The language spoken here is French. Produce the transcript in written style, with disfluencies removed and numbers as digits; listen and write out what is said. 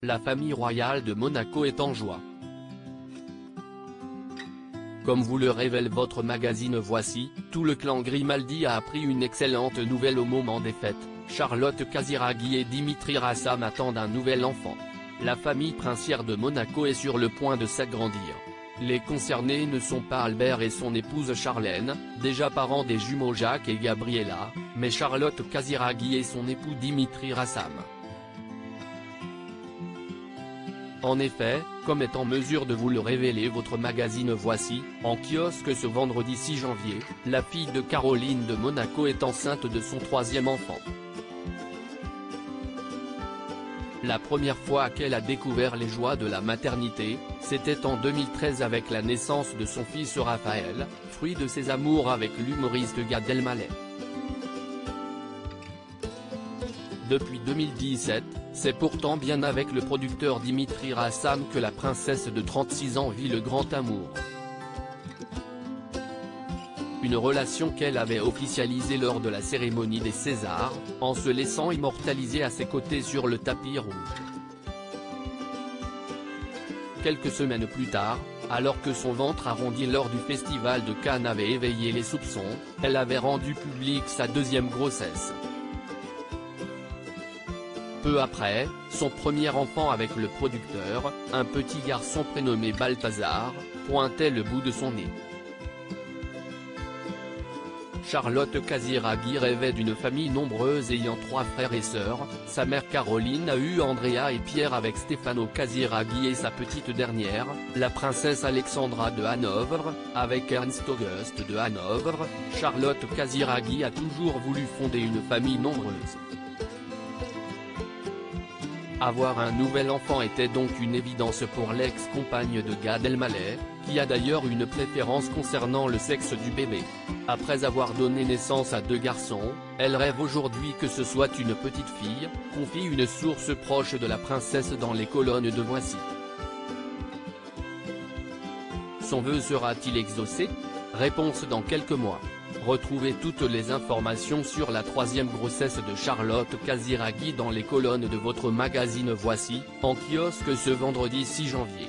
La famille royale de Monaco est en joie. Comme vous le révèle votre magazine Voici, tout le clan Grimaldi a appris une excellente nouvelle au moment des fêtes. Charlotte Casiraghi et Dimitri Rassam attendent un nouvel enfant. La famille princière de Monaco est sur le point de s'agrandir. Les concernés ne sont pas Albert et son épouse Charlène, déjà parents des jumeaux Jacques et Gabriella, mais Charlotte Casiraghi et son époux Dimitri Rassam. En effet, comme est en mesure de vous le révéler votre magazine Voici, en kiosque ce vendredi 6 janvier, la fille de Caroline de Monaco est enceinte de son troisième enfant. La première fois qu'elle a découvert les joies de la maternité, c'était en 2013 avec la naissance de son fils Raphaël, fruit de ses amours avec l'humoriste Gad Elmaleh. Depuis 2017, c'est pourtant bien avec le producteur Dimitri Rassam que la princesse de 36 ans vit le grand amour. Une relation qu'elle avait officialisée lors de la cérémonie des Césars, en se laissant immortaliser à ses côtés sur le tapis rouge. Quelques semaines plus tard, alors que son ventre arrondi lors du festival de Cannes avait éveillé les soupçons, elle avait rendu publique sa deuxième grossesse. Peu après, son premier enfant avec le producteur, un petit garçon prénommé Balthazar, pointait le bout de son nez. Charlotte Casiraghi rêvait d'une famille nombreuse ayant 3 frères et sœurs, sa mère Caroline a eu Andrea et Pierre avec Stefano Casiraghi et sa petite dernière, la princesse Alexandra de Hanovre, avec Ernst Auguste de Hanovre. Charlotte Casiraghi a toujours voulu fonder une famille nombreuse. Avoir un nouvel enfant était donc une évidence pour l'ex-compagne de Gad Elmaleh, qui a d'ailleurs une préférence concernant le sexe du bébé. Après avoir donné naissance à 2 garçons, elle rêve aujourd'hui que ce soit une petite fille, confie une source proche de la princesse dans les colonnes de Voici. Son vœu sera-t-il exaucé? Réponse dans quelques mois. Retrouvez toutes les informations sur la 3e grossesse de Charlotte Casiraghi dans les colonnes de votre magazine Voici, en kiosque ce vendredi 6 janvier.